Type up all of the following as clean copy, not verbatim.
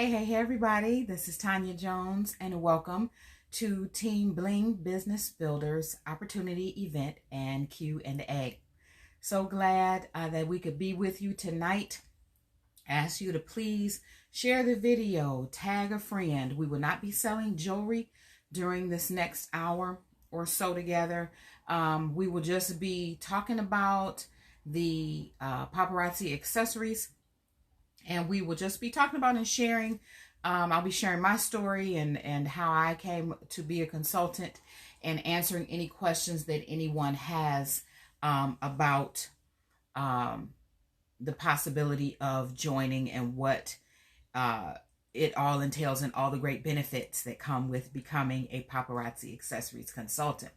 Hey, everybody. This is Tanya Jones, and welcome to Team Bling Business Builders Opportunity Event and Q&A. So glad that we could be with you tonight. Ask you to please share the video, tag a friend. We will not be selling jewelry during this next hour or so together. We will just be talking about the paparazzi accessories. And we will just be talking about and sharing. I'll be sharing my story and how I came to be a consultant and answering any questions that anyone has about the possibility of joining and what it all entails and all the great benefits that come with becoming a paparazzi accessories consultant.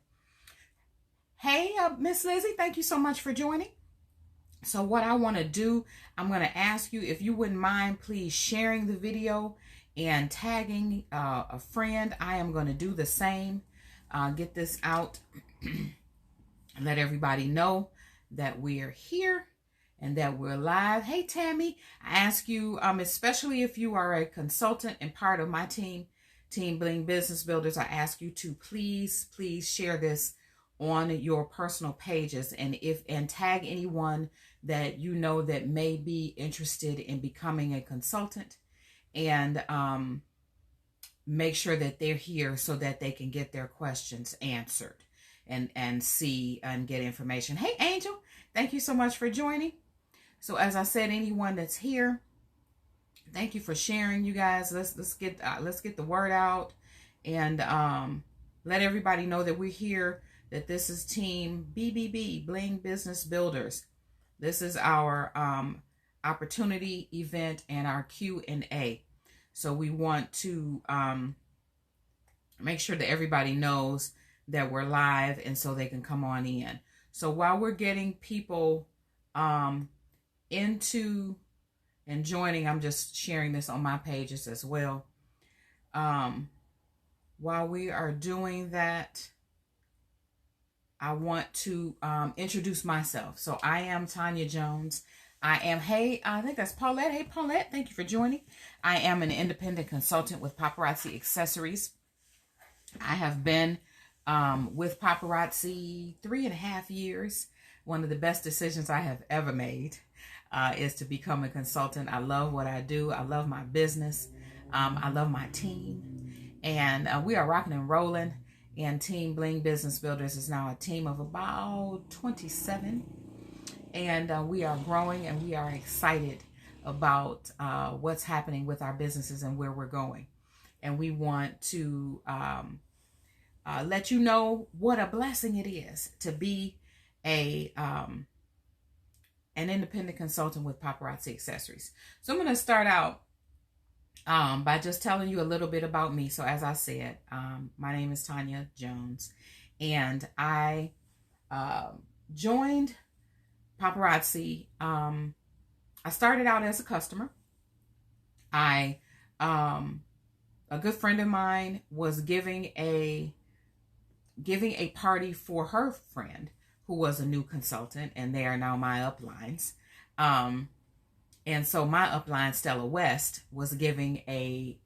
Hey, Miss Lizzie, thank you so much for joining. So what I want to do, I'm going to ask you if you wouldn't mind please sharing the video and tagging a friend. I am going to do the same. Get this out and let everybody know that we're here and that we're live. Hey, Tammy, I ask you, especially if you are a consultant and part of my team, Team Bling Business Builders, I ask you to please share this on your personal pages and tag anyone that you know that may be interested in becoming a consultant, and make sure that they're here so that they can get their questions answered and see and get information. Hey, Angel, thank you so much for joining. So as I said, anyone that's here, thank you for sharing, you guys. Let's get the word out and let everybody know that we're here, that this is Team BBB, Bling Business Builders. This is our opportunity event and our Q&A. So we want to make sure that everybody knows that we're live and so they can come on in. So while we're getting people into and joining, I'm just sharing this on my pages as well. While we are doing that, I want to introduce myself. So I am Tanya Jones. I think that's Paulette. Hey, Paulette, thank you for joining. I am an independent consultant with Paparazzi Accessories. I have been with Paparazzi 3.5 years. One of the best decisions I have ever made is to become a consultant. I love what I do. I love my business. I love my team. And we are rocking and rolling. And Team Bling Business Builders is now a team of about 27. And we are growing and we are excited about what's happening with our businesses and where we're going. And we want to let you know what a blessing it is to be an independent consultant with Paparazzi Accessories. So I'm going to start out by just telling you a little bit about me. So as I said, my name is Tanya Jones, and I joined Paparazzi. I started out as a customer. A good friend of mine was giving a party for her friend who was a new consultant, and they are now my uplines. And so my upline, Stella West, was giving a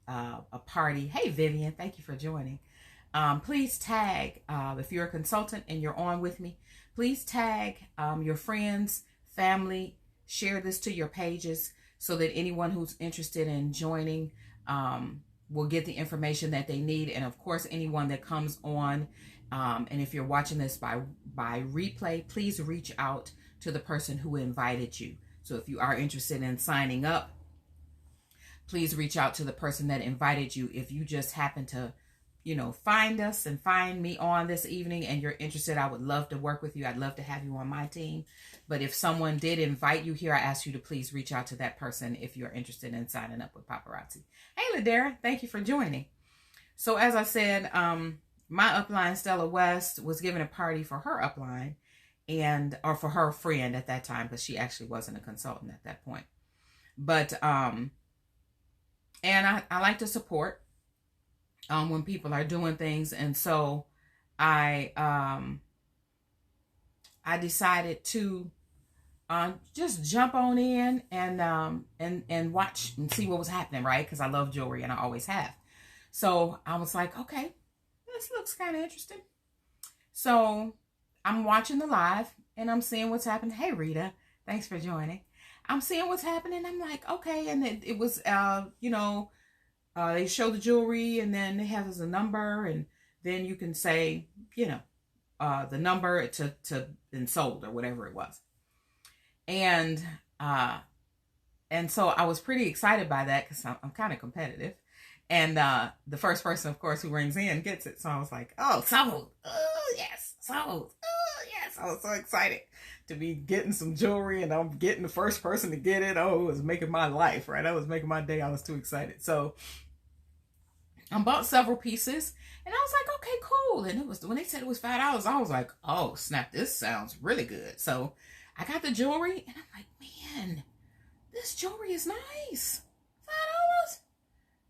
party. Hey, Vivian, thank you for joining. Please tag, if you're a consultant and you're on with me, please tag your friends, family, share this to your pages so that anyone who's interested in joining will get the information that they need. And of course, anyone that comes on, and if you're watching this by replay, please reach out to the person who invited you. So if you are interested in signing up, please reach out to the person that invited you. If you just happen to, find us and find me on this evening and you're interested, I would love to work with you. I'd love to have you on my team. But if someone did invite you here, I ask you to please reach out to that person if you're interested in signing up with Paparazzi. Hey, Ladera, thank you for joining. So as I said, my upline, Stella West, was giving a party for her upline, or for her friend at that time, because she actually wasn't a consultant at that point. But and I like to support when people are doing things, and so I decided to just jump on in and watch and see what was happening, right? Because I love jewelry and I always have. So I was like, okay, this looks kind of interesting. So I'm watching the live and I'm seeing what's happening. Hey, Rita, thanks for joining. I'm seeing what's happening. I'm like, okay. And it was, they show the jewelry and then it has a number and then you can say, the number to been sold or whatever it was. And so I was pretty excited by that because I'm kind of competitive. And the first person, of course, who rings in gets it. So I was like, oh, sold. Oh, yes, sold. Oh, yes. I was so excited to be getting some jewelry and I'm getting the first person to get it. Oh, it was making my life, right? I was making my day. I was too excited. So I bought several pieces and I was like, okay, cool. And it was when they said it was $5, I was like, oh, snap, this sounds really good. So I got the jewelry and I'm like, man, this jewelry is nice. $5?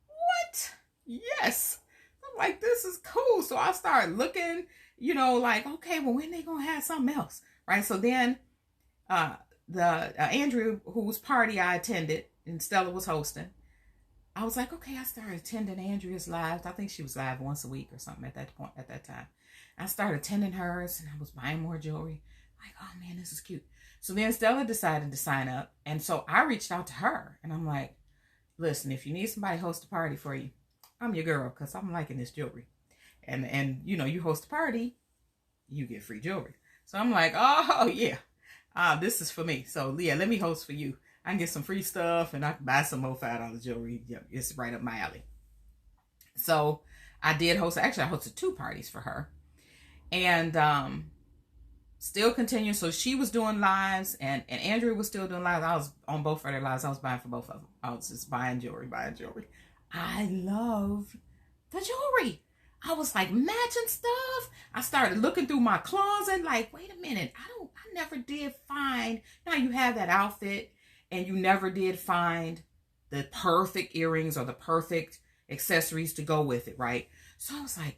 What? Yes. I'm like, this is cool. So I started looking, like, okay, well, when they gonna have something else? Right. So then Andrew, whose party I attended and Stella was hosting, I was like, okay, I started attending Andrea's lives. I think she was live once a week or something at that time. I started attending hers and I was buying more jewelry. Like, oh man, this is cute. So then Stella decided to sign up. And so I reached out to her and I'm like, listen, if you need somebody to host a party for you, I'm your girl because I'm liking this jewelry. And you host a party, you get free jewelry. So I'm like, oh yeah, this is for me. So yeah, let me host for you. I can get some free stuff and I can buy some more $5 jewelry. Yeah, it's right up my alley. So I did host, actually I hosted 2 parties for her. And still continue. So she was doing lives and Andrea was still doing lives. I was on both of their lives. I was buying for both of them. I was just buying jewelry. I love the jewelry. I was like matching stuff. I started looking through my closet like, wait a minute. I never did find, now you have that outfit and you never did find the perfect earrings or the perfect accessories to go with it, right? So I was like,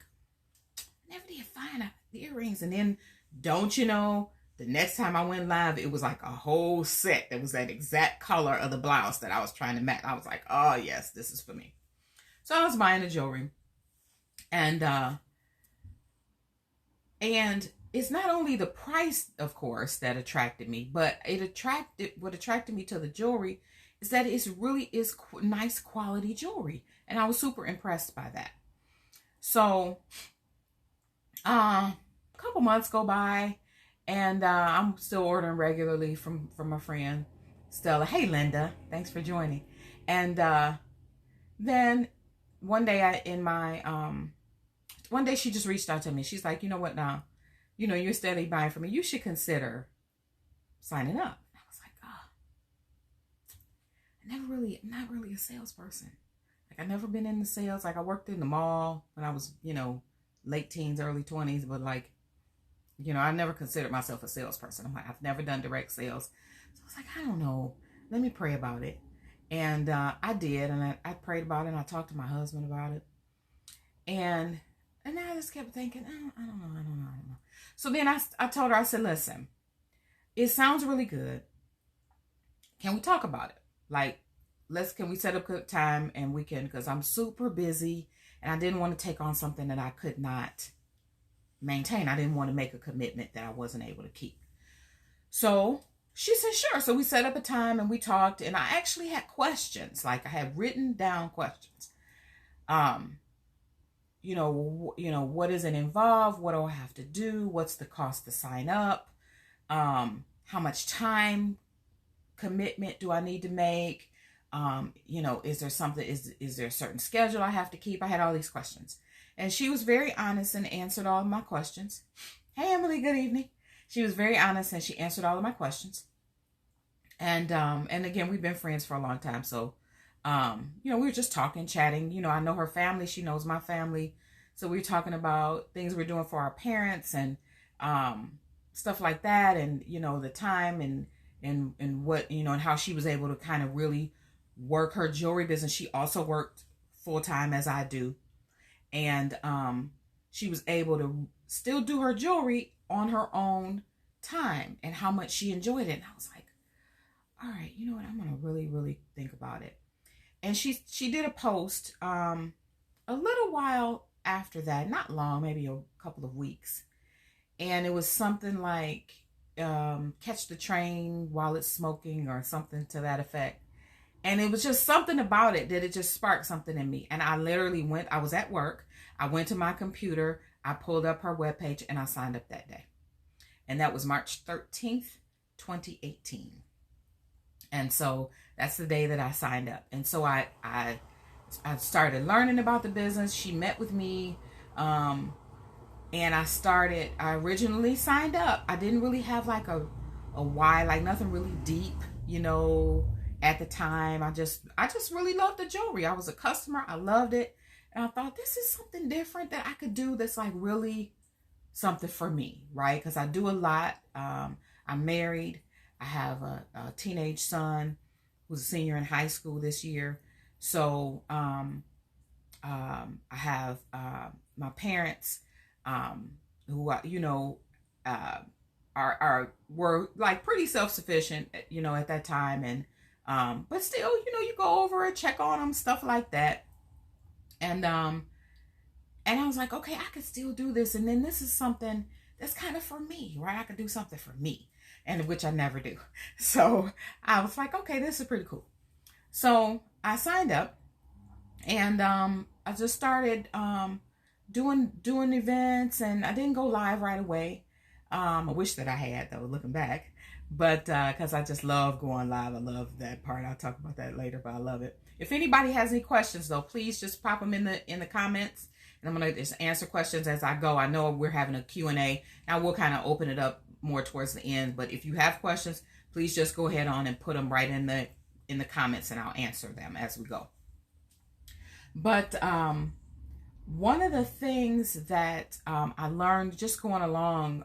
never did find the earrings. And then, don't you know, the next time I went live, it was like a whole set that was that exact color of the blouse that I was trying to match. I was like, oh yes, this is for me. So I was buying the jewelry. And it's not only the price, of course, that attracted me, but what attracted me to the jewelry is that it really is nice quality jewelry. And I was super impressed by that. So, a couple months go by and I'm still ordering regularly from my friend Stella. Hey Linda, thanks for joining. And then one day one day she just reached out to me. She's like, you know what now? You're steadily buying from me. You should consider signing up. I was like, I'm not really a salesperson. Like I've never been in the sales. Like I worked in the mall when I was, late teens, early 20s, but like, I never considered myself a salesperson. I'm like, I've never done direct sales. So I was like, I don't know. Let me pray about it. And I did. And I prayed about it and I talked to my husband about it. And I just kept thinking, I don't know. So then I told her, I said, listen, it sounds really good. Can we talk about it? Like, can we set up a time and we can, because I'm super busy and I didn't want to take on something that I could not maintain. I didn't want to make a commitment that I wasn't able to keep. So she said, sure. So we set up a time and we talked and I actually had questions. Like I had written down questions. What does it involve? What do I have to do? What's the cost to sign up? How much time commitment do I need to make? Is there something, is there a certain schedule I have to keep? I had all these questions and she was very honest and answered all of my questions. Hey, Emily, good evening. She was very honest and she answered all of my questions. And again, we've been friends for a long time. So, we were just talking, chatting, I know her family, she knows my family. So we were talking about things we're doing for our parents and, stuff like that. And, the time and what, and how she was able to kind of really work her jewelry business. She also worked full time as I do. And, she was able to still do her jewelry on her own time and how much she enjoyed it. And I was like, all right, you know what? I'm going to really, really think about it. And she did a post a little while after that, not long, maybe a couple of weeks. And it was something like catch the train while it's smoking or something to that effect. And it was just something about it that it just sparked something in me. And I literally went, I was at work. I went to my computer. I pulled up her webpage and I signed up that day. And that was March 13th, 2018. And so that's the day that I signed up. And so I started learning about the business. She met with me. And I originally signed up. I didn't really have like a why, like nothing really deep, you know, at the time. I just really loved the jewelry. I was a customer. I loved it. And I thought this is something different that I could do that's like really something for me, right? Because I do a lot. I'm married. I have a teenage son who's a senior in high school this year. So I have my parents who you know were like pretty self-sufficient, you know, at that time, and but still, you know, you go over it, check on them, stuff like that. And I was like, okay, I could still do this. And then this is something that's kind of for me, right? I could do something for me, and which I never do. So I was like, okay, this is pretty cool. So I signed up, and I just started doing events, and I didn't go live right away. I wish that I had, though, looking back. But because I just love going live. I love that part. I'll talk about that later, but I love it. If anybody has any questions, though, please just pop them in the comments, and I'm going to just answer questions as I go. I know we're having a Q&A. Now we'll kind of open it up more towards the end, but if you have questions, please just go ahead on and put them right in the comments, and I'll answer them as we go. But one of the things that I learned just going along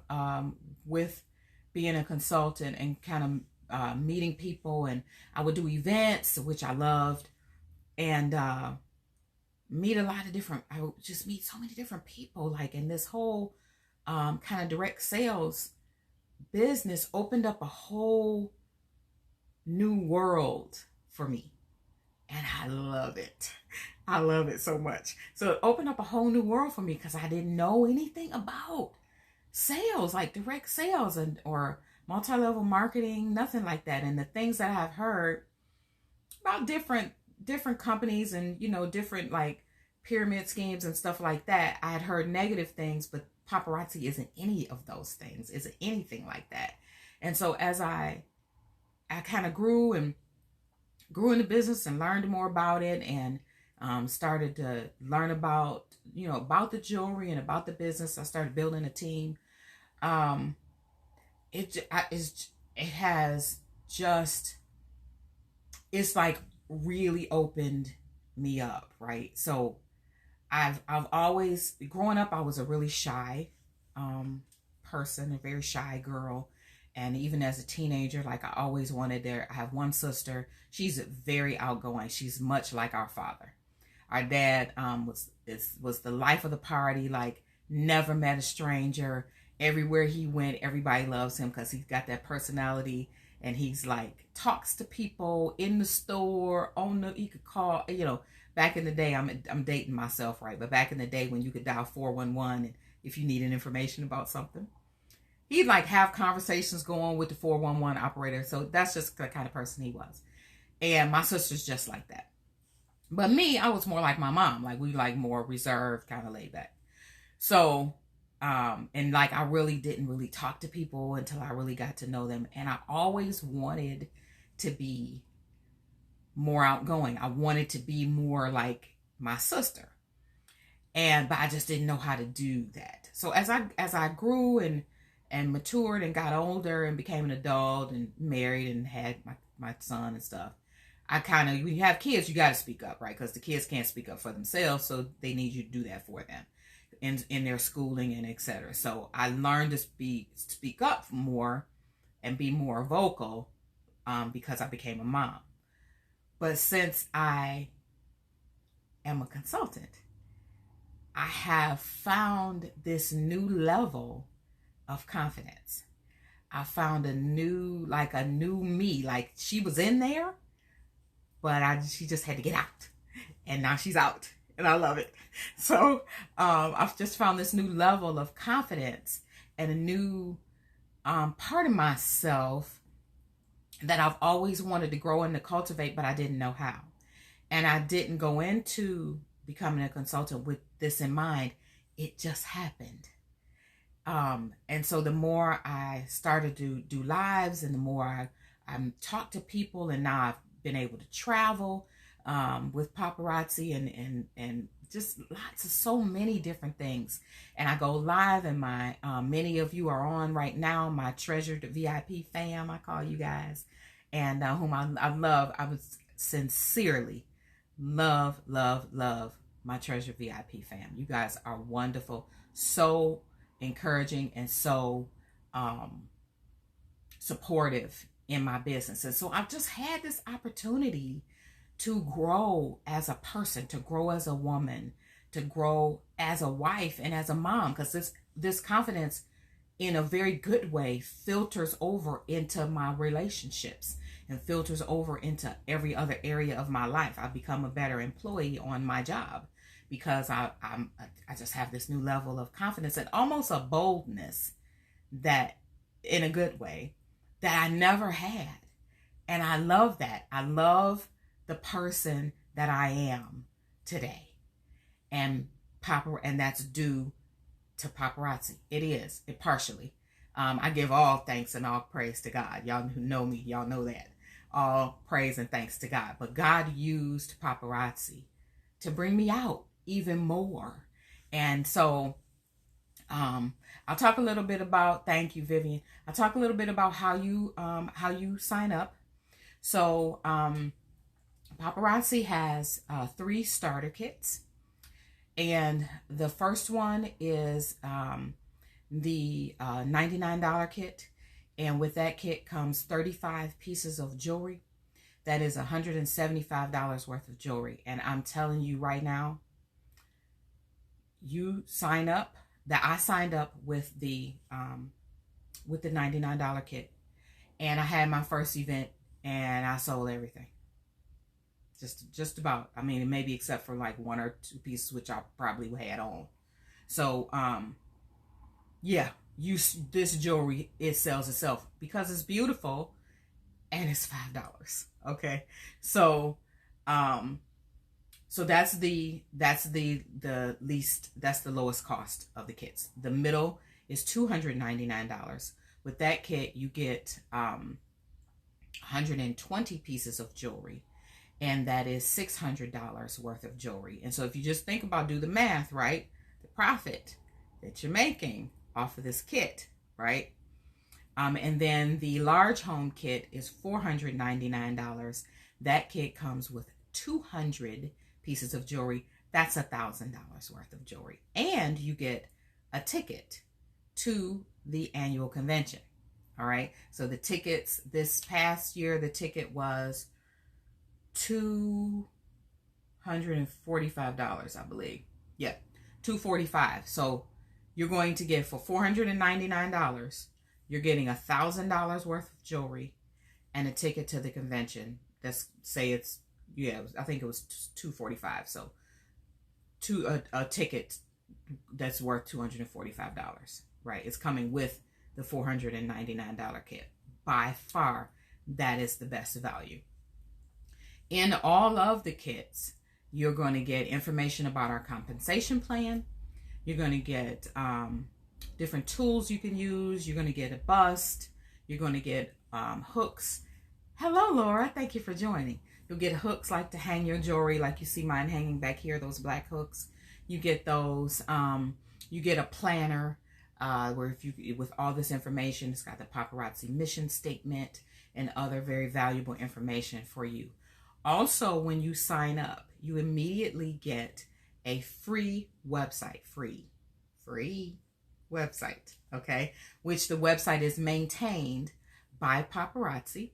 with being a consultant and kind of meeting people, and I would do events, which I loved, and meet a lot of different, I would just meet so many different people, like, in this whole kind of direct sales business opened up a whole new world for me. And I love it. I love it so much. So it opened up a whole new world for me because I didn't know anything about sales, like direct sales or multi-level marketing, nothing like that. And the things that I've heard about different companies and, you know, different like pyramid schemes and stuff like that, I had heard negative things, but Paparazzi isn't any of those things, isn't anything like that. And so as I kind of grew in the business and learned more about it, and started to learn about, you know, about the jewelry and about the business, I started building a team. It has just, it's like really opened me up, right? So I've always, growing up, I was a really shy person, a very shy girl. And even as a teenager, like I always wanted there. I have one sister. She's very outgoing. She's much like our father. Our dad was the life of the party, like never met a stranger. Everywhere he went, everybody loves him because he's got that personality, and he's like talks to people in the store, you could call, you know, back in the day, I'm dating myself, right? But back in the day when you could dial 411 and if you needed information about something, he'd like have conversations going with the 411 operator. So that's just the kind of person he was. And my sister's just like that. But me, I was more like my mom. Like we like more reserved, kind of laid back. So, and like I really didn't really talk to people until I really got to know them. And I always wanted to be more outgoing. I wanted to be more like my sister. But I just didn't know how to do that. So as I grew and matured and got older and became an adult and married and had my son and stuff, I kind of, when you have kids, you got to speak up, right? Because the kids can't speak up for themselves, so they need you to do that for them in their schooling and etc. So I learned to speak up more and be more vocal because I became a mom. But since I am a consultant, I have found this new level of confidence. I found a new me. Like she was in there, but she just had to get out. And now she's out. And I love it. So I've just found this new level of confidence and a new part of myself that I've always wanted to grow and to cultivate, but I didn't know how. And I didn't go into becoming a consultant with this in mind. It just happened. And so the more I started to do lives and the more I talked to people, and now I've been able to travel with Paparazzi and just lots of so many different things. And I go live, and my many of you are on right now, my treasured VIP fam, I call you guys, and whom I love. I would sincerely love my treasured VIP fam. You guys are wonderful, so encouraging, and so supportive in my business. And so I've just had this opportunity to grow as a person, to grow as a woman, to grow as a wife and as a mom, because this confidence in a very good way filters over into my relationships and filters over into every other area of my life. I've become a better employee on my job because I just have this new level of confidence and almost a boldness, that in a good way, that I never had. And I love that. I love the person that I am today. And that's due to Paparazzi. It is. It partially. I give all thanks and all praise to God. Y'all who know me, y'all know that. All praise and thanks to God. But God used Paparazzi to bring me out even more. And so I'll talk a little bit about, thank you, Vivian. I'll talk a little bit about how you sign up. So Paparazzi has 3 starter kits. And the first one is the $99 kit. And with that kit comes 35 pieces of jewelry. That is $175 worth of jewelry. And I'm telling you right now, you sign up, that I signed up with the $99 kit. And I had my first event and I sold everything. Just about. I mean, maybe except for like 1 or 2 pieces, which I probably had on. So, yeah, this jewelry, it sells itself because it's beautiful and it's $5. Okay. So, so that's the least, that's the lowest cost of the kits. The middle is $299. With that kit, you get 120 pieces of jewelry. And that is $600 worth of jewelry. And so if you just think about, do the math, right? The profit that you're making off of this kit, right? And then the large home kit is $499. That kit comes with 200 pieces of jewelry. That's $1,000 worth of jewelry. And you get a ticket to the annual convention. All right. So the tickets this past year, the ticket was $245, I believe. Yeah, $245. So you're going to get, for $499, you're getting $1,000 worth of jewelry and a ticket to the convention. Let's say it's, yeah, I think it was $245. So a ticket that's worth $245, right? It's coming with the $499 kit. By far, that is the best value. In all of the kits, you're going to get information about our compensation plan. You're going to get different tools you can use. You're going to get a bust. You're going to get hooks. Hello, Laura. Thank you for joining. You'll get hooks like to hang your jewelry, like you see mine hanging back here, those black hooks. You get those. You get a planner where with all this information, it's got the Paparazzi mission statement and other very valuable information for you. Also, when you sign up, you immediately get a free website, free website, okay? Which the website is maintained by Paparazzi.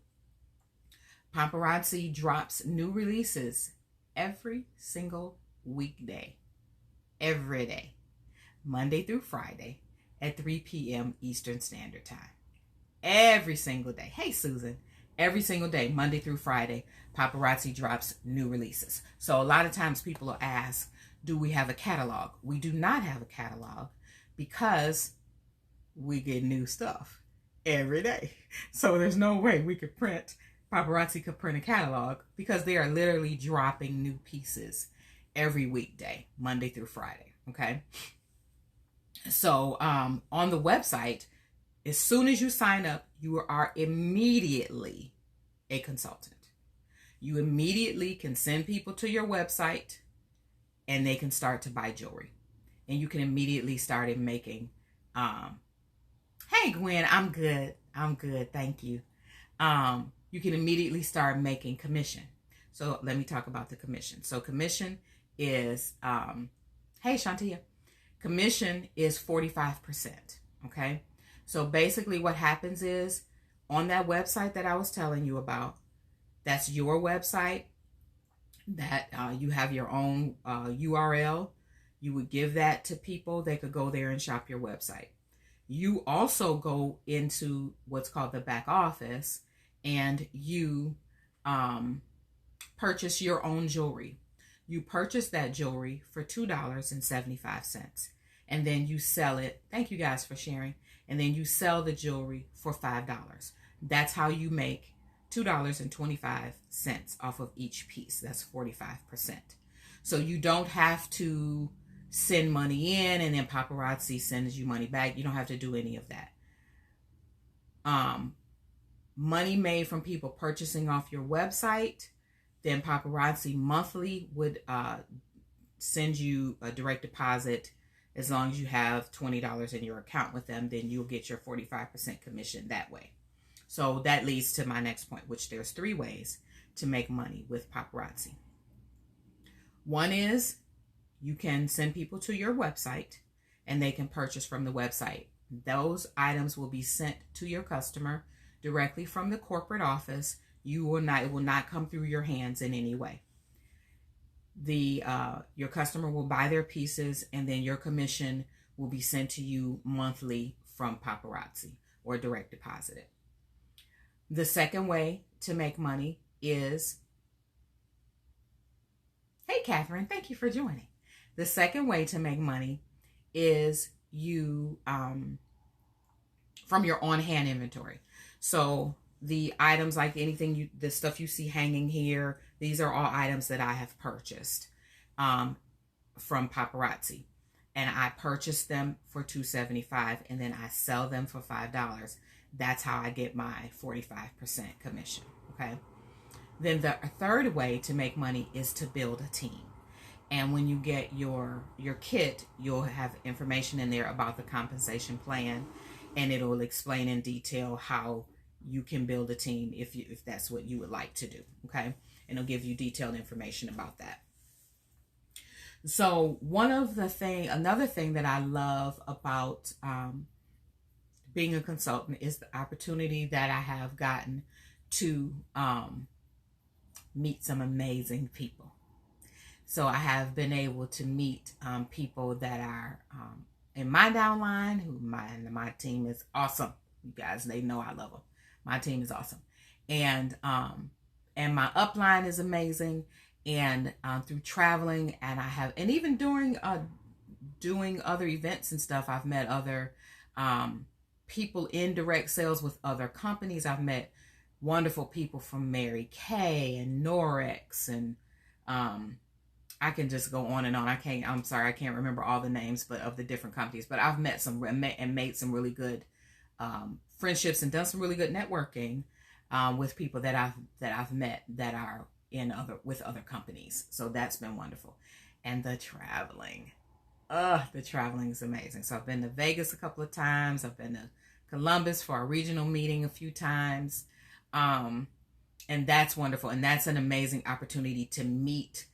Paparazzi drops new releases every single weekday, every day, Monday through Friday at 3 p.m. Eastern Standard Time. every single day. Hey, Susan. Every single day, Monday through Friday, Paparazzi drops new releases. So a lot of times people will ask, do we have a catalog? We do not have a catalog because we get new stuff every day. So there's no way we could print, Paparazzi could print a catalog because they are literally dropping new pieces every weekday, Monday through Friday. Okay. So on the website, as soon as you sign up, you are immediately a consultant. You immediately can send people to your website and they can start to buy jewelry. And you can immediately start making, hey Gwen, I'm good. I'm good. Thank you. You can immediately start making commission. So let me talk about the commission. So commission is, hey Shantia, commission is 45%. Okay. So basically what happens is on that website that I was telling you about, that's your website that you have your own URL. You would give that to people. They could go there and shop your website. You also go into what's called the back office and you purchase your own jewelry. You purchase that jewelry for $2.75 and then you sell it. Thank you guys for sharing. And then you sell the jewelry for $5. That's how you make $2.25 off of each piece. That's 45%. So you don't have to send money in and then Paparazzi sends you money back. You don't have to do any of that. Money made from people purchasing off your website, then Paparazzi monthly would send you a direct deposit. As long as you have $20 in your account with them, then you'll get your 45% commission that way. So that leads to my next point, which there's 3 ways to make money with Paparazzi. One is you can send people to your website and they can purchase from the website. Those items will be sent to your customer directly from the corporate office. It will not come through your hands in any way. Your customer will buy their pieces and then your commission will be sent to you monthly from Paparazzi or direct deposited. The second way to make money is, hey Catherine, thank you for joining. The second way to make money is you from your on-hand inventory. So the items, like anything, the stuff you see hanging here, these are all items that I have purchased from Paparazzi. And I purchased them for $2.75 and then I sell them for $5. That's how I get my 45% commission. Okay. Then the third way to make money is to build a team. And when you get your kit, you'll have information in there about the compensation plan, and it'll explain in detail how you can build a team if that's what you would like to do. Okay. And it'll give you detailed information about that. So another thing that I love about being a consultant is the opportunity that I have gotten to meet some amazing people. So I have been able to meet people that are in my downline, my team is awesome. You guys, they know I love them. My team is awesome. And my upline is amazing. And through traveling, and even during doing other events and stuff, I've met other people in direct sales with other companies. I've met wonderful people from Mary Kay and Norex, and I can just go on and on. I'm sorry, I can't remember all the names, but of the different companies. But I've met and made some really good friendships and done some really good networking with people that I've met that are with other companies. So that's been wonderful. And the traveling is amazing. So I've been to Vegas a couple of times. I've been to Columbus for a regional meeting a few times. And that's wonderful. And that's an amazing opportunity to meet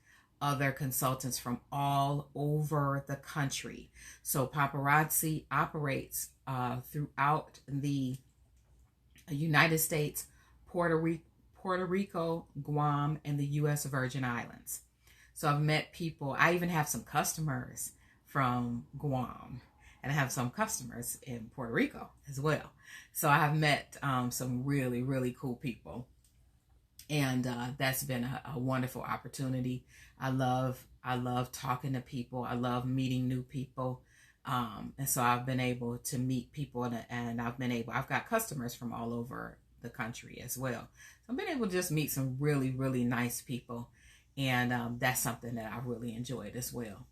other consultants from all over the country. So Paparazzi operates throughout the United States, Puerto Rico, Guam, and the U.S. Virgin Islands. So I've met people. I even have some customers from Guam. and I have some customers in Puerto Rico as well. So I have met some really, really cool people, and that's been a wonderful opportunity. I love talking to people. I love meeting new people. And so I've been able to meet people, and I've got customers from all over the country as well. So I've been able to just meet some really, really nice people. And that's something that I really enjoyed as well.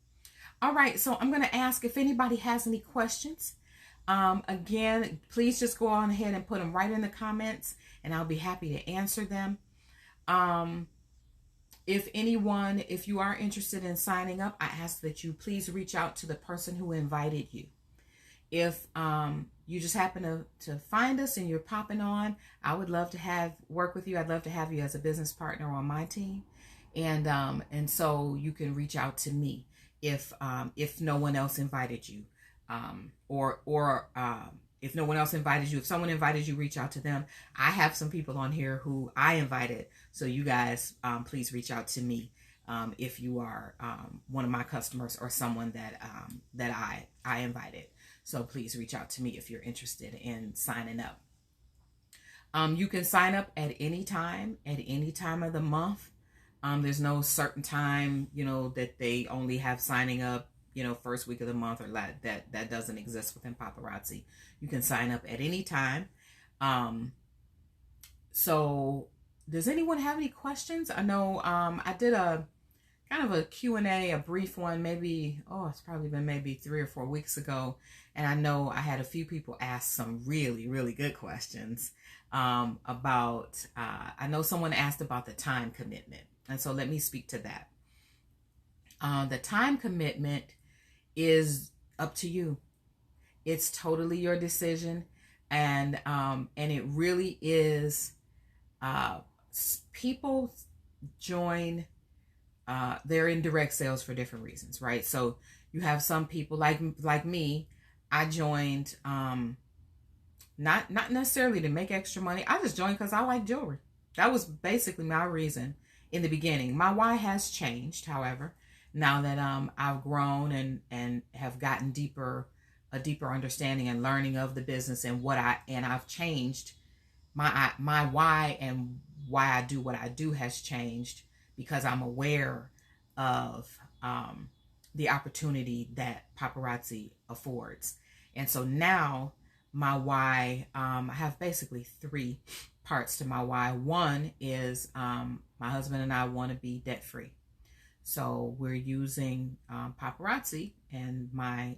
All right, so I'm going to ask if anybody has any questions. Again, please just go on ahead and put them right in the comments, and I'll be happy to answer them. If you are interested in signing up, I ask that you please reach out to the person who invited you. If you just happen to find us and you're popping on, I would love to work with you. I'd love to have you as a business partner on my team. And so you can reach out to me if no one else invited you, or if no one else invited you. If someone invited you, reach out to them. I have some people on here who I invited, so you guys please reach out to me if you are one of my customers or someone that I invited. So please reach out to me if you're interested in signing up. You can sign up at any time of the month. There's no certain time, that they only have signing up, first week of the month, or that doesn't exist within Paparazzi. You can sign up at any time. So does anyone have any questions? I know I did a kind of a Q&A, a brief one, it's probably been maybe 3 or 4 weeks ago. And I know I had a few people ask some really, really good questions about, I know someone asked about the time commitment. And so let me speak to that. The time commitment is up to you. It's totally your decision. And it really is, people join, they're in direct sales for different reasons, right? So you have some people like me. I joined, not necessarily to make extra money. I just joined because I like jewelry. That was basically my reason in the beginning. My why has changed, however, now that I've grown and have gotten a deeper understanding and learning of the business and I've changed my why, and why I do what I do has changed because I'm aware of the opportunity that Paparazzi affords. And so now my why, I have basically 3 parts to my why. One is my husband and I want to be debt free. So we're using Paparazzi and my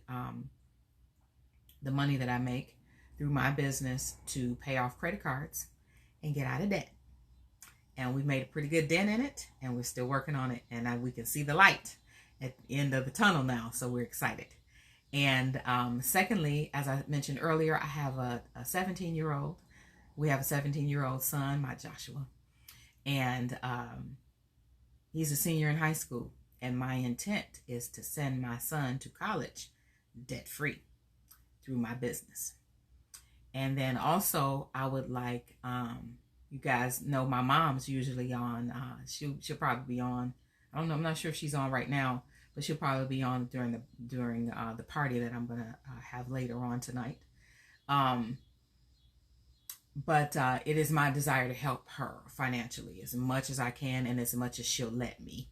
the money that I make through my business to pay off credit cards and get out of debt. And we've made a pretty good dent in it, and we're still working on it. And we can see the light at the end of the tunnel now, so we're excited. And secondly, as I mentioned earlier, I have a 17-year-old. We have a 17-year-old son, my Joshua. And he's a senior in high school. And my intent is to send my son to college debt-free through my business. And then also, I would like, you guys know my mom's usually on, she'll probably be on, I don't know, I'm not sure if she's on right now, but she'll probably be on during the party that I'm going to have later on tonight. But it is my desire to help her financially as much as I can and as much as she'll let me.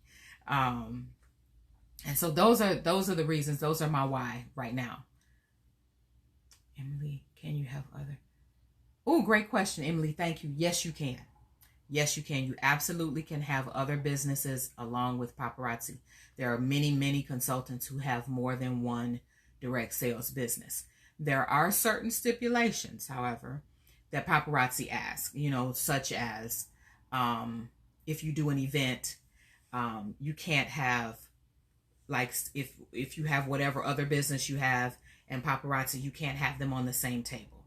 And so those are the reasons. Those are my why right now. Emily, can you have other? Oh, great question, Emily. Thank you. Yes, you can. Yes, you can. You absolutely can have other businesses along with Paparazzi. There are many, many consultants who have more than one direct sales business. There are certain stipulations, however, that Paparazzi asks, such as if you do an event, you can't have, like, if you have whatever other business you have and Paparazzi, you can't have them on the same table.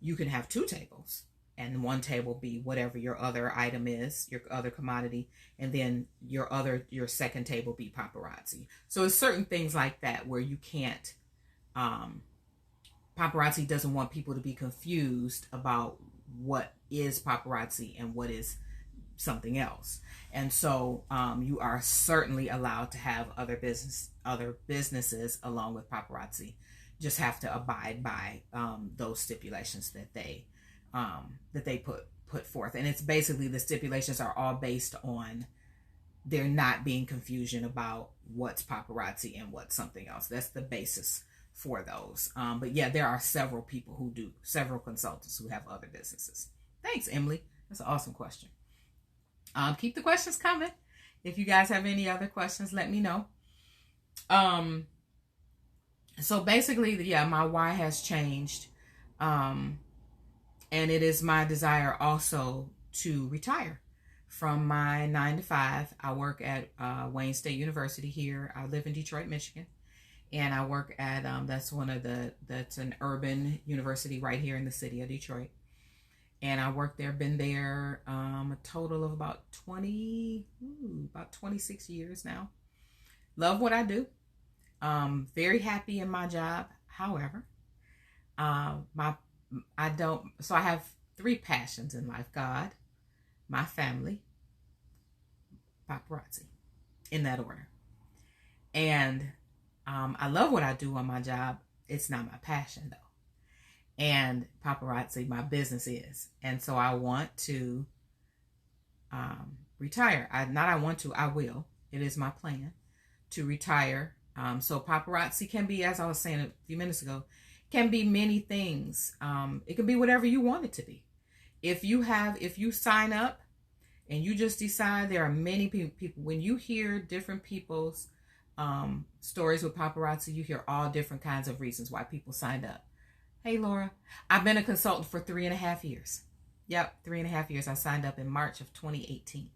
You can have 2 tables, and one table be whatever your other item is, your other commodity, and then your second table be Paparazzi. So it's certain things like that where you can't, Paparazzi doesn't want people to be confused about what is Paparazzi and what is something else. And so you are certainly allowed to have other businesses along with Paparazzi. just have to abide by those stipulations that they put forth. And it's basically, the stipulations are all based on there not being confusion about what's paparazzi and what's something else. That's the basis for those. But yeah, there are several people who do, several consultants who have other businesses. Thanks, Emily. That's an awesome question. Keep the questions coming. If you guys have any other questions, let me know. So basically, yeah, my why has changed. And it is my desire also to retire from my 9 to 5. I work at Wayne State University here. I live in Detroit, Michigan. And I work at, that's an urban university right here in the city of Detroit. And I worked there, been there a total of about 26 years now. Love what I do. Very happy in my job. However, I have 3 passions in life: God, my family, paparazzi, in that order. And I love what I do on my job. It's not my passion though. And paparazzi, my business is. And so I want to retire. I will. It is my plan to retire. So paparazzi can be, as I was saying a few minutes ago, can be many things. It can be whatever you want it to be. If you sign up and you just decide, there are many people, when you hear different people's stories with paparazzi, you hear all different kinds of reasons why people signed up. Hey, Laura, I've been a consultant for 3.5 years. Yep, 3.5 years. I signed up in March of 2018.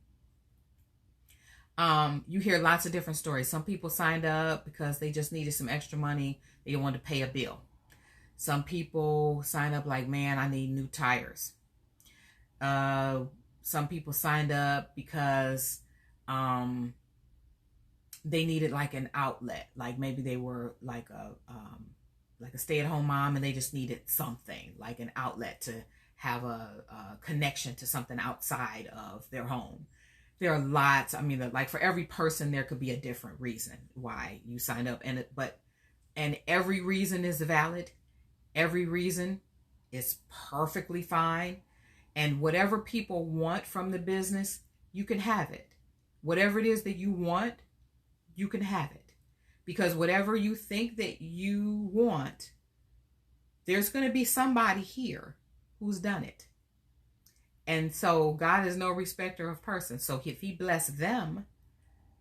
You hear lots of different stories. Some people signed up because they just needed some extra money. They wanted to pay a bill. Some people sign up like, man, I need new tires. Some people signed up because they needed like an outlet. Like maybe they were like a stay-at-home mom and they just needed something, like an outlet to have a connection to something outside of their home. There are lots. I mean, like for every person, there could be a different reason why you signed up. And every reason is valid. Every reason is perfectly fine. And whatever people want from the business, you can have it. Whatever it is that you want, you can have it. Because whatever you think that you want, there's going to be somebody here who's done it. And so God is no respecter of persons. So if he blessed them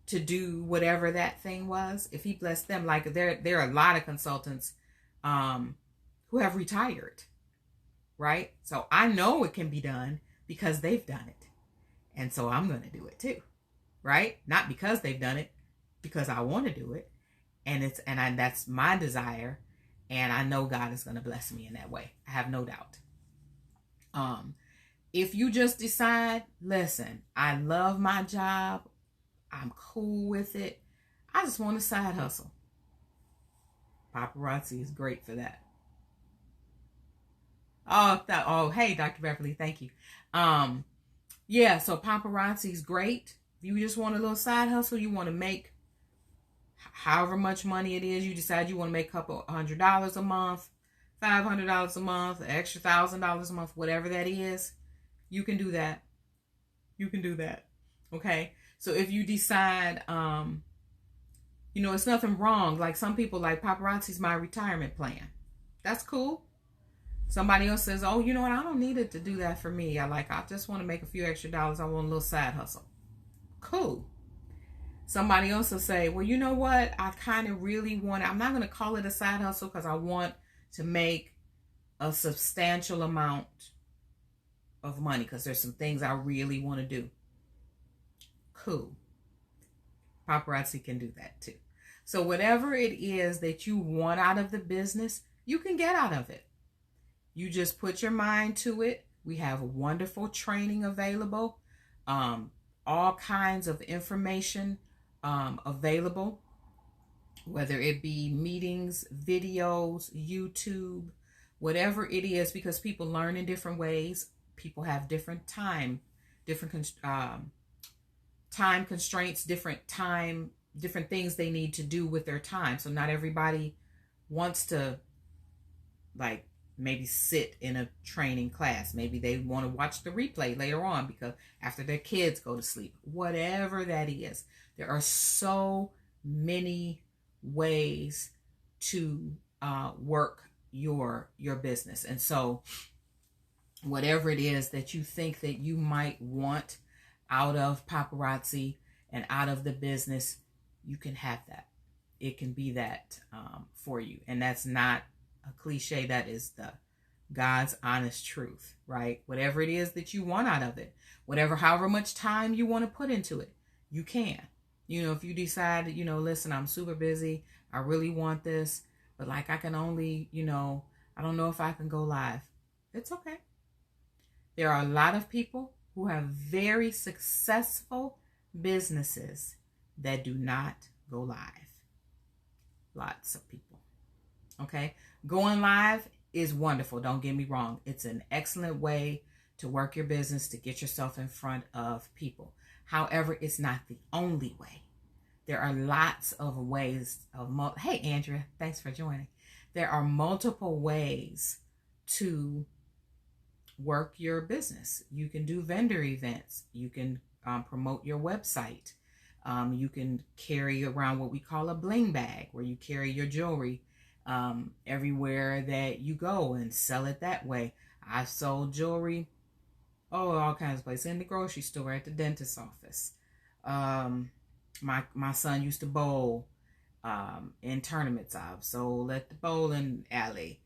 to do whatever that thing was, if he blessed them, like there are a lot of consultants who have retired, right? So I know it can be done because they've done it. And so I'm going to do it too, right? Not because they've done it, because I want to do it. And that's my desire. And I know God is going to bless me in that way. I have no doubt. If you just decide, listen, I love my job, I'm cool with it, I just want a side hustle, paparazzi is great for that. Hey, Dr. Beverly, thank you. Yeah, so paparazzi is great. If you just want a little side hustle, you want to make however much money it is, you decide you want to make a couple $100 a month, $500 a month, an extra $1,000 a month, whatever that is, you can do that. You can do that. Okay. So if you decide, it's nothing wrong. Like some people, like paparazzi's my retirement plan. That's cool. Somebody else says, oh, you know what? I don't need it to do that for me. I just want to make a few extra dollars. I want a little side hustle. Cool. Somebody else will say, well, you know what? I kind of really want, I'm not going to call it a side hustle because I want to make a substantial amount of money because there's some things I really want to do. Cool. Paparazzi can do that too. So whatever it is that you want out of the business, you can get out of it. You just put your mind to it. We have wonderful training available. All kinds of information available, whether it be meetings, videos, YouTube, whatever it is, because people learn in different ways. People have different time constraints, different things they need to do with their time. So not everybody wants to like maybe sit in a training class. Maybe they want to watch the replay later on because after their kids go to sleep. Whatever that is, there are so many ways to work your business. And so whatever it is that you think that you might want out of Paparazzi and out of the business, you can have that. It can be that for you. And that's not a cliche. That is the God's honest truth, right? Whatever it is that you want out of it, however much time you want to put into it, you can. You know, if you decide, you know, listen, I'm super busy, I really want this, but like I can only, you know, I don't know if I can go live. It's okay. There are a lot of people who have very successful businesses that do not go live. Lots of people. Okay? Going live is wonderful. Don't get me wrong. It's an excellent way to work your business, to get yourself in front of people. However, it's not the only way. There are lots of ways of, hey, Andrea, thanks for joining. There are multiple ways to work your business. You can do vendor events. You can promote your website. You can carry around what we call a bling bag, where you carry your jewelry everywhere that you go and sell it that way. I've sold jewelry, all kinds of places, in the grocery store, at the dentist's office. My son used to bowl in tournaments. I've sold at the bowling alley,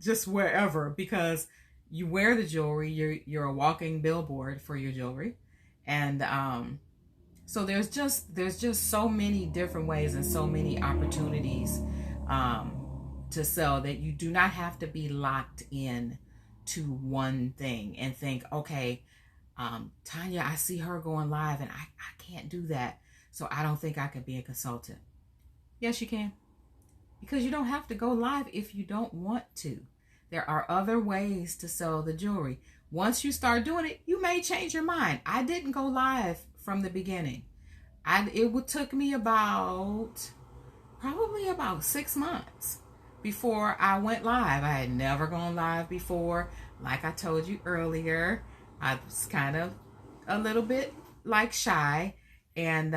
just wherever, because you wear the jewelry. You're a walking billboard for your jewelry, and so there's just so many different ways and so many opportunities to sell, that you do not have to be locked in to one thing and think, okay, Tanya, I see her going live and I can't do that, so I don't think I can be a consultant. Yes, you can, because you don't have to go live if you don't want to. There are other ways to sell the jewelry. Once you start doing it, you may change your mind. I didn't go live from the beginning. It took me probably about 6 months before I went live. I had never gone live before. Like I told you earlier, I was kind of a little bit like shy, and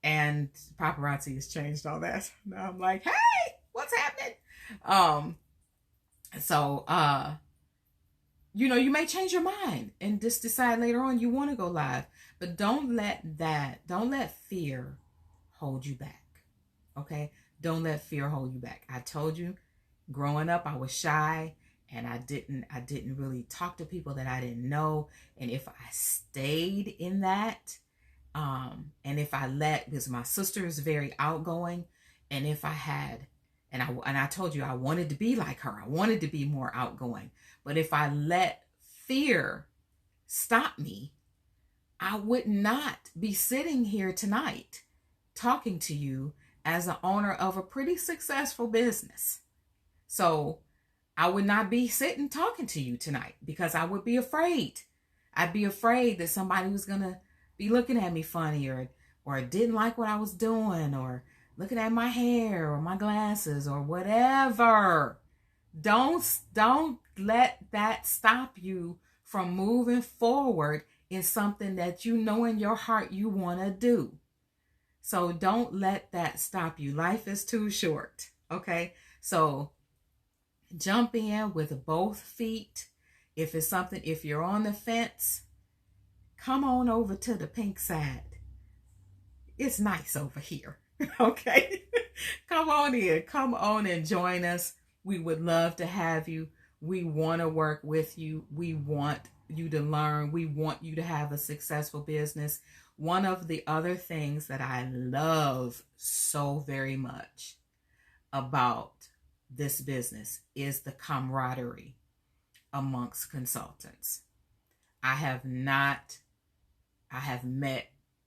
Paparazzi has changed all that. Now I'm like, hey, what's happening? So you know, you may change your mind and just decide later on you want to go live, but don't let fear hold you back. Okay? Don't let fear hold you back. I told you, growing up, I was shy, and I didn't really talk to people that I didn't know. And if I stayed in that, and if I because my sister is very outgoing, and if I had, and I told you I wanted to be like her, I wanted to be more outgoing, but if I let fear stop me, I would not be sitting here tonight talking to you as an owner of a pretty successful business. So I would not be sitting talking to you tonight because I would be afraid. I'd be afraid that somebody was going to be looking at me funny, or didn't like what I was doing, or looking at my hair or my glasses or whatever. Don't let that stop you from moving forward in something that you know in your heart you want to do. So don't let that stop you. Life is too short. Okay? So jump in with both feet. If you're on the fence, come on over to the pink side. It's nice over here. Okay? Come on in. Come on and join us. We would love to have you. We want to work with you. We want you to learn. We want you to have a successful business. One of the other things that I love so very much about this business is the camaraderie amongst consultants. I have met,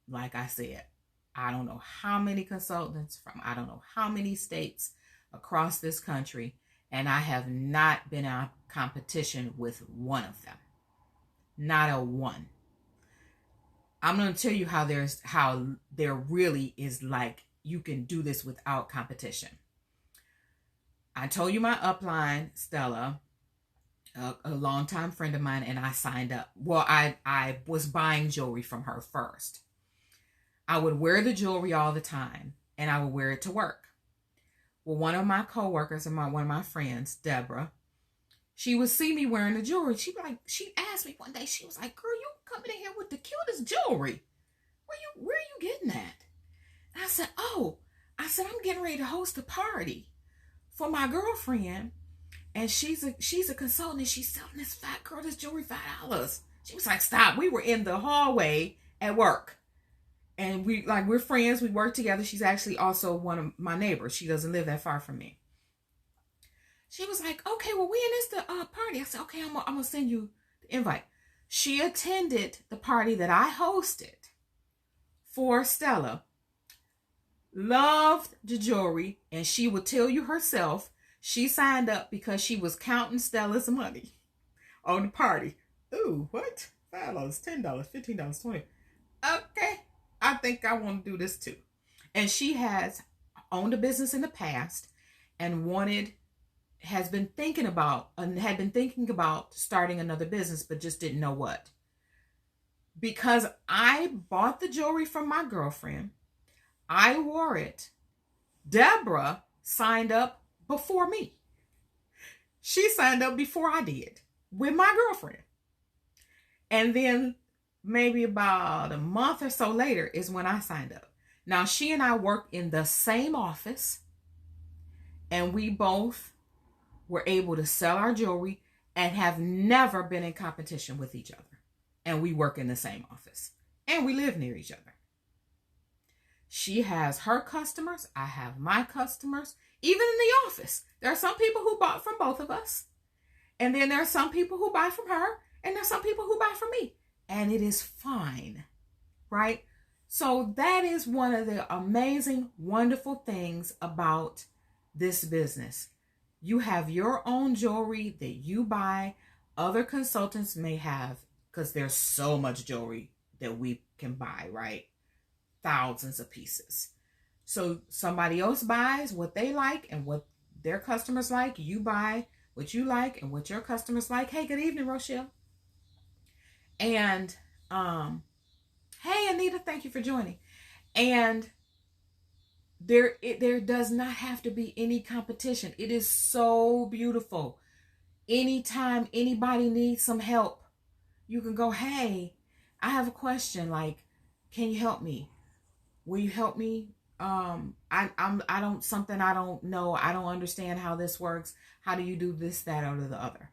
like I said, I don't know how many consultants from I don't know how many states across this country, and I have not been in competition with one of them. Not a one. I'm going to tell you how there really is, like, you can do this without competition. I told you my upline, Stella, a longtime friend of mine, and I signed up. Well, I was buying jewelry from her first. I would wear the jewelry all the time, and I would wear it to work. Well, one of my coworkers and one of my friends, Deborah, she would see me wearing the jewelry. She asked me one day, she was like, "Girl, you coming in here with the cutest jewelry. Where are you getting that?" And I said, I'm getting ready to host a party for my girlfriend, and she's a consultant, and she's selling this fat girl this jewelry $5. She was like, "Stop." We were in the hallway at work, and we're friends. We work together. She's actually also one of my neighbors. She doesn't live that far from me. She was like, "Okay, well, when is the party?" I said, "Okay, I'm gonna send you the invite." She attended the party that I hosted for Stella, loved the jewelry, and she would tell you herself she signed up because she was counting Stella's money on the party. Ooh, what? $5, $10, $15, $20. Okay, I think I want to do this too. And she has owned a business in the past and had been thinking about starting another business, but just didn't know what. Because I bought the jewelry from my girlfriend, I wore it. Deborah signed up before me. She signed up before I did with my girlfriend. And then maybe about a month or so later is when I signed up. Now, she and I work in the same office, and we both were able to sell our jewelry and have never been in competition with each other. And we work in the same office, and we live near each other. She has her customers. I have my customers. Even in the office, there are some people who bought from both of us. And then there are some people who buy from her. And there are some people who buy from me. And it is fine, right? So that is one of the amazing, wonderful things about this business. You have your own jewelry that you buy. Other consultants may have, because there's so much jewelry that we can buy, right? Thousands of pieces. So somebody else buys what they like and what their customers like. You buy what you like and what your customers like. Hey, good evening, Rochelle. And hey, Anita, thank you for joining. And there does not have to be any competition. It is so beautiful. Anytime anybody needs some help, you can go, "Hey, I have a question. Like, can you help me? Will you help me? I don't know. I don't understand how this works. How do you do this, that, or the other?"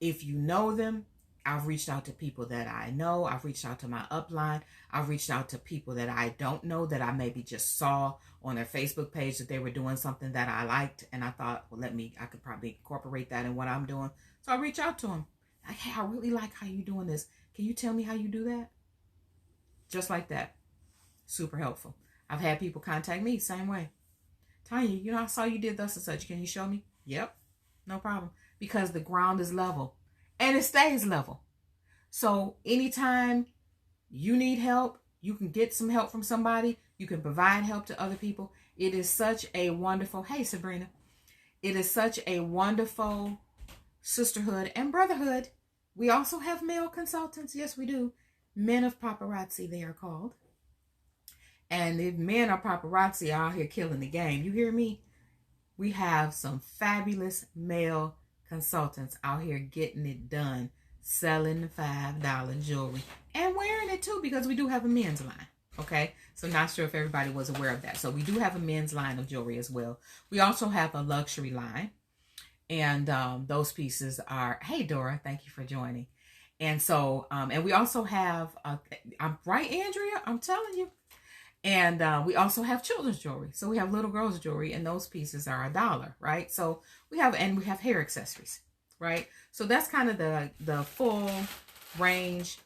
If you know them, I've reached out to people that I know. I've reached out to my upline. I've reached out to people that I don't know, that I maybe just saw on their Facebook page that they were doing something that I liked. And I thought, well, I could probably incorporate that in what I'm doing. So I reach out to them. Like, "Hey, I really like how you're doing this. Can you tell me how you do that?" Just like that. Super helpful. I've had people contact me same way. "Tanya, I saw you did thus and such. Can you show me?" Yep, no problem. Because the ground is level and it stays level. So anytime you need help, you can get some help from somebody. You can provide help to other people. It is such a wonderful, hey Sabrina, it is such a wonderful sisterhood and brotherhood. We also have male consultants. Yes, we do. Men of Paparazzi, they are called. And if men are paparazzi out here killing the game, you hear me? We have some fabulous male consultants out here getting it done, selling the $5 jewelry and wearing it too, because we do have a men's line. Okay, so not sure if everybody was aware of that. So we do have a men's line of jewelry as well. We also have a luxury line, and those pieces are, hey Dora, thank you for joining. And so, and we also have, I'm right, Andrea, I'm telling you. And we also have children's jewelry. So we have little girls' jewelry, and those pieces are $1, right? So we have hair accessories, right? So that's kind of the full range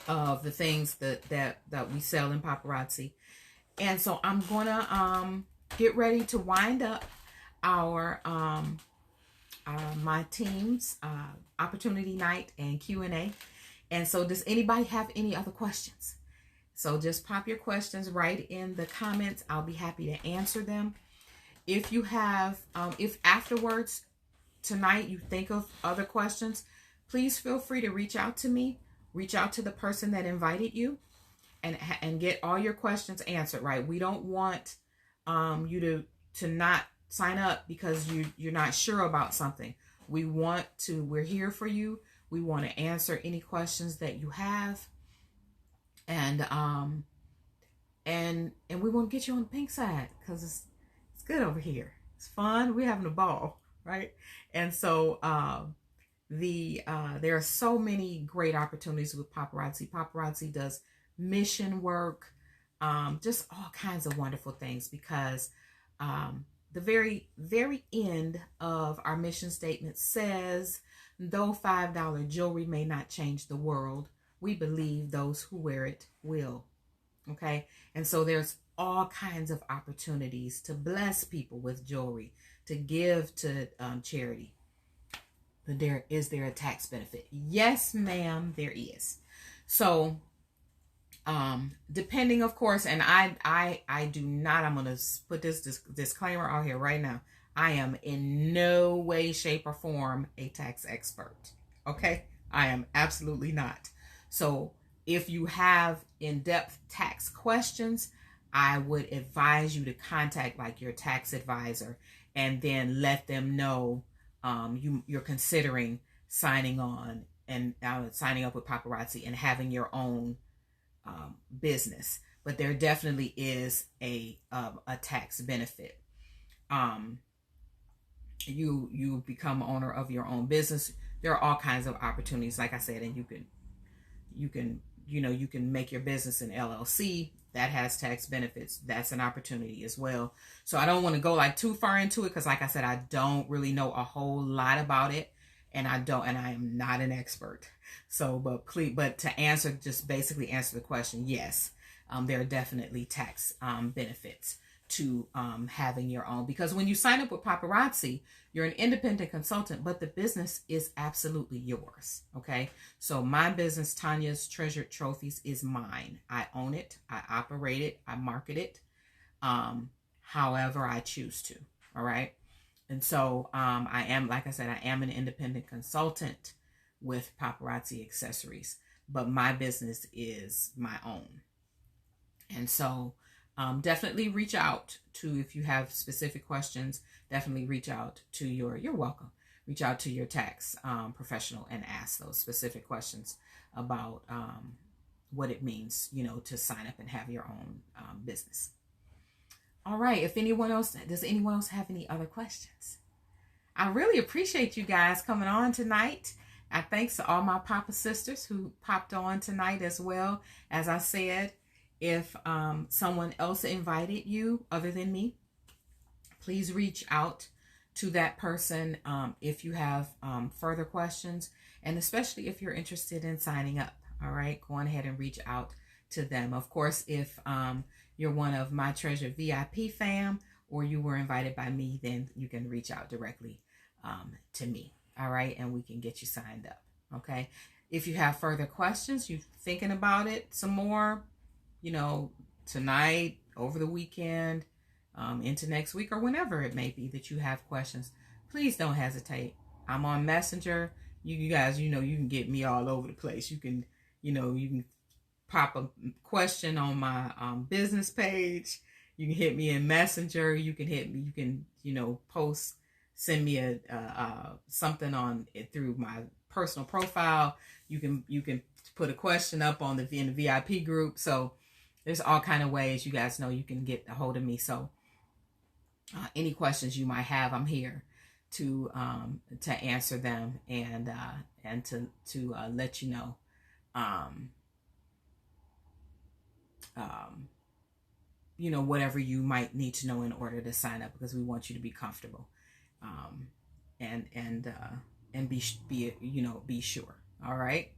of the things that we sell in Paparazzi. And so I'm gonna get ready to wind up our my team's opportunity night and Q&A. And so does anybody have any other questions? So just pop your questions right in the comments. I'll be happy to answer them. if you have, if afterwards tonight you think of other questions, please feel free to reach out to me, reach out to the person that invited you, and get all your questions answered, right? We don't want you to not sign up because you're not sure about something. We're here for you. We want to answer any questions that you have. And we want to get you on the pink side because it's good over here. It's fun. We're having a ball, right? And so there are so many great opportunities with Paparazzi. Paparazzi does mission work, just all kinds of wonderful things, because the very, very end of our mission statement says, though $5 jewelry may not change the world, we believe those who wear it will. Okay. And so there's all kinds of opportunities to bless people with jewelry, to give to charity. But is there a tax benefit? Yes, ma'am, there is. So depending, of course, and I do not, I'm going to put this disclaimer out here right now. I am in no way, shape, or form a tax expert. Okay. I am absolutely not. So if you have in-depth tax questions, I would advise you to contact like your tax advisor and then let them know you're considering signing on and signing up with Paparazzi and having your own business. But there definitely is a tax benefit. You become owner of your own business. There are all kinds of opportunities, like I said, and you can make your business an LLC. That has tax benefits. That's an opportunity as well. So I don't want to go like too far into it because, like I said, I don't really know a whole lot about it, and I am not an expert. So, but to answer, just basically answer the question, yes, there are definitely tax benefits to having your own, because when you sign up with Paparazzi, you're an independent consultant, but the business is absolutely yours. Okay. So my business, Tanya's Treasured Trophies, is mine. I own it. I operate it. I market it. However I choose to. All right. And so, I am, like I said, I am an independent consultant with Paparazzi Accessories, but my business is my own. And so, definitely reach out to, if you have specific questions, definitely reach out to you're welcome. Reach out to your tax professional and ask those specific questions about what it means, to sign up and have your own business. All right. Does anyone else have any other questions? I really appreciate you guys coming on tonight. Thanks to all my Papa sisters who popped on tonight as well. As I said, if someone else invited you other than me, please reach out to that person if you have further questions, and especially if you're interested in signing up. All right, go on ahead and reach out to them. Of course, if you're one of my Treasure VIP fam, or you were invited by me, then you can reach out directly to me. All right, and we can get you signed up. Okay, if you have further questions, you're thinking about it some more, tonight, over the weekend, into next week, or whenever it may be that you have questions, please don't hesitate. I'm on Messenger. You guys, you can get me all over the place. You can pop a question on my business page. You can hit me in Messenger. You can post, send me a something on it through my personal profile. You can put a question up in the VIP group. So there's all kind of ways, you guys know, you can get a hold of me. So any questions you might have, I'm here to answer them and to let you know whatever you might need to know in order to sign up, because we want you to be comfortable and be sure. All right,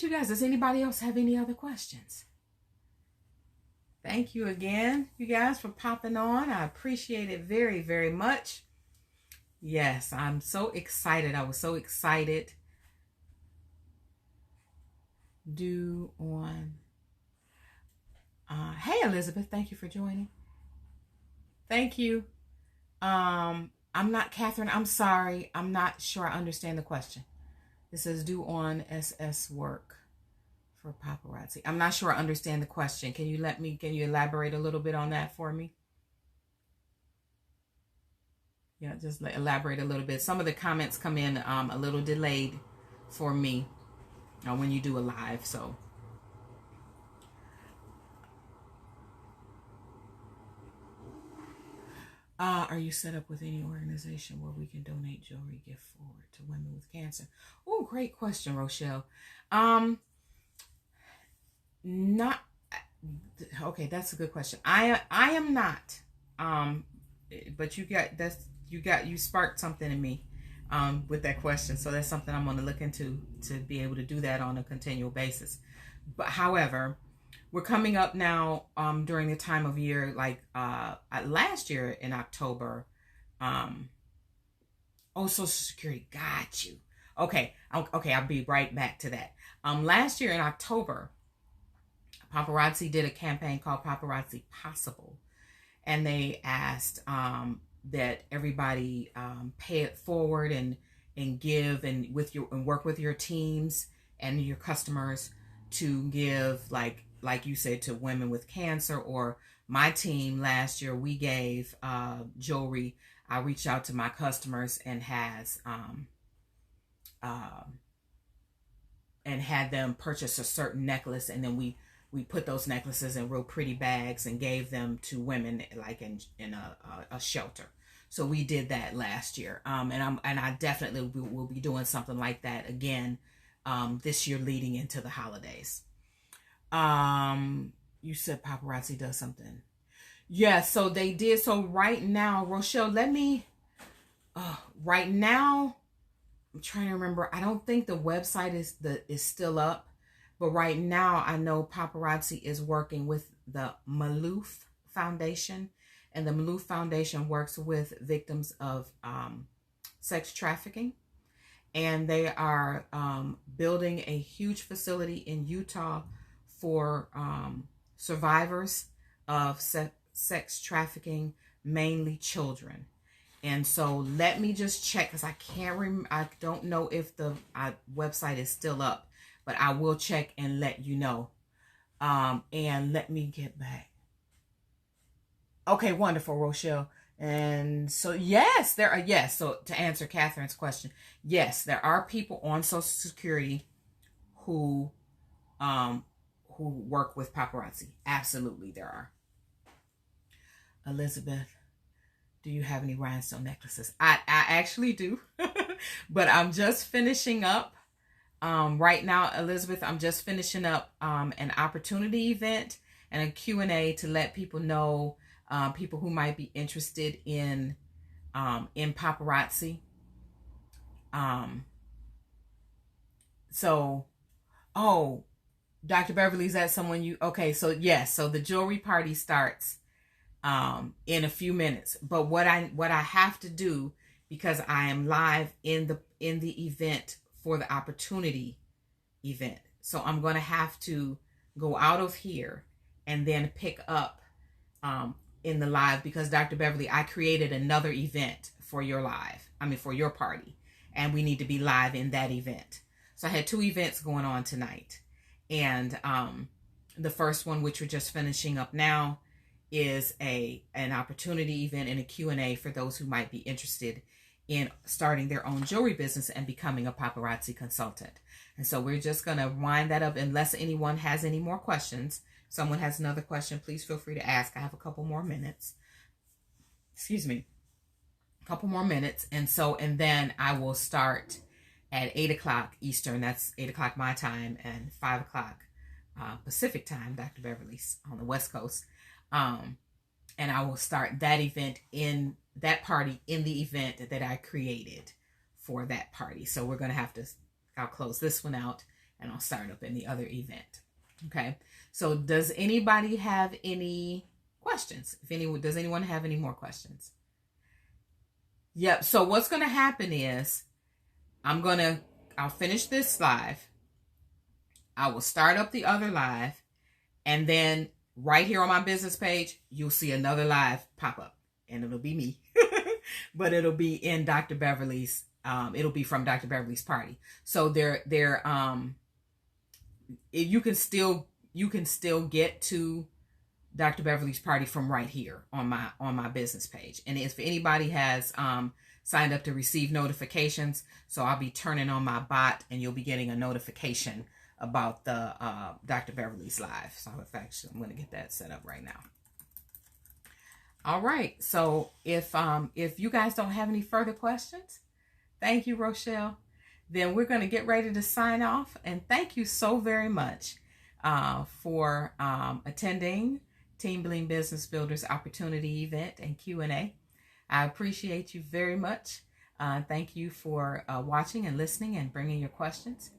you guys. Does anybody else have any other questions? Thank you again, you guys, for popping on. I appreciate it very, very much. Yes, I'm so excited. I was so excited. Hey, Elizabeth, thank you for joining. Thank you. I'm not Catherine. I'm sorry. I'm not sure I understand the question. It says do on SS work for paparazzi. I'm not sure I understand the question. Can you elaborate a little bit on that for me? Yeah, just elaborate a little bit. Some of the comments come in a little delayed for me when you do a live. So, are you set up with any organization where we can donate jewelry gift forward to women with cancer? Oh, great question, Rochelle. Not okay. That's a good question. I am not. But you sparked something in me with that question. So that's something I'm going to look into to be able to do that on a continual basis. But however, we're coming up now during the time of year like last year in October. Social Security got you. Okay, I'll be right back to that. Last year in October, Paparazzi did a campaign called Paparazzi Possible. And they asked that everybody pay it forward and give and work with your teams and your customers to give like you said to women with cancer. Or my team last year, we gave jewelry. I reached out to my customers and had them purchase a certain necklace, and then we put those necklaces in real pretty bags and gave them to women like in a shelter. So we did that last year. And I definitely will be doing something like that again this year leading into the holidays. You said Paparazzi does something. Yeah, so they did. So right now, Rochelle, right now, I'm trying to remember. I don't think the website is still up. But right now, I know Paparazzi is working with the Maloof Foundation. And the Maloof Foundation works with victims of sex trafficking. And they are building a huge facility in Utah for survivors of sex trafficking, mainly children. And so let me just check, because I don't know if the website is still up. But I will check and let you know. And let me get back. Okay, wonderful, Rochelle. And so, yes, there are, yes. So to answer Catherine's question, yes, there are people on Social Security who work with Paparazzi. Absolutely, there are. Elizabeth, do you have any rhinestone necklaces? I actually do. But I'm just finishing up. Right now, Elizabeth, I'm just finishing up an opportunity event and a Q&A to let people know, people who might be interested in Paparazzi. Dr. Beverly, is that someone you, okay, so yes, so the jewelry party starts in a few minutes. But what I have to do, because I am live in the event for the opportunity event. So I'm going to have to go out of here and then pick up in the live, because Dr. Beverly, I created another event for your for your party, and we need to be live in that event. So I had two events going on tonight. And the first one, which we're just finishing up now, is an opportunity event and a Q&A for those who might be interested in starting their own jewelry business and becoming a paparazzi consultant. And so we're just going to wind that up unless anyone has any more questions. If someone has another question, please feel free to ask. I have a couple more minutes. Excuse me. A couple more minutes. And then I will start at 8 o'clock Eastern. That's 8 o'clock my time, and 5 o'clock Pacific time, Dr. Beverly's on the West Coast. And I will start that event in that party in the event that I created for that party. So we're going to have to, I'll close this one out and I'll start up in the other event. Okay. So does anybody have any questions? Does anyone have any more questions? Yep. So what's going to happen is I'll finish this live. I will start up the other live, and then right here on my business page, you'll see another live pop up. and it'll be me, but it'll be in Dr. Beverly's. It'll be from Dr. Beverly's party. So you can still get to Dr. Beverly's party from right here on my business page. And if anybody has signed up to receive notifications, so I'll be turning on my bot, and you'll be getting a notification about the Dr. Beverly's live. So in fact, I'm going to get that set up right now. All right. So if you guys don't have any further questions, thank you, Rochelle. Then we're going to get ready to sign off. And thank you so very much for attending Team Bling Business Builders Opportunity Event and Q&A. I appreciate you very much. Thank you for watching and listening and bringing your questions.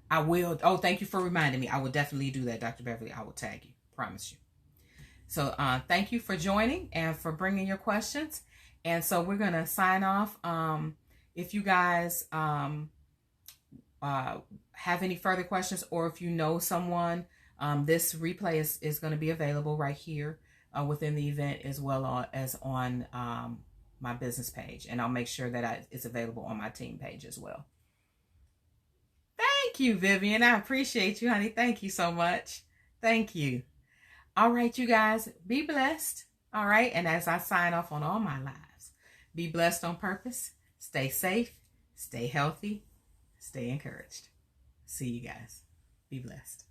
I will. Oh, thank you for reminding me. I will definitely do that, Dr. Beverly. I will tag you. Promise you. So thank you for joining and for bringing your questions. And so we're going to sign off. If you guys have any further questions, or if you know someone, this replay is going to be available right here within the event, as well as on my business page. And I'll make sure that it's available on my team page as well. Thank you, Vivian. I appreciate you, honey. Thank you so much. Thank you. All right, you guys, be blessed. All right. And as I sign off on all my lives, be blessed on purpose. Stay safe. Stay healthy. Stay encouraged. See you guys. Be blessed.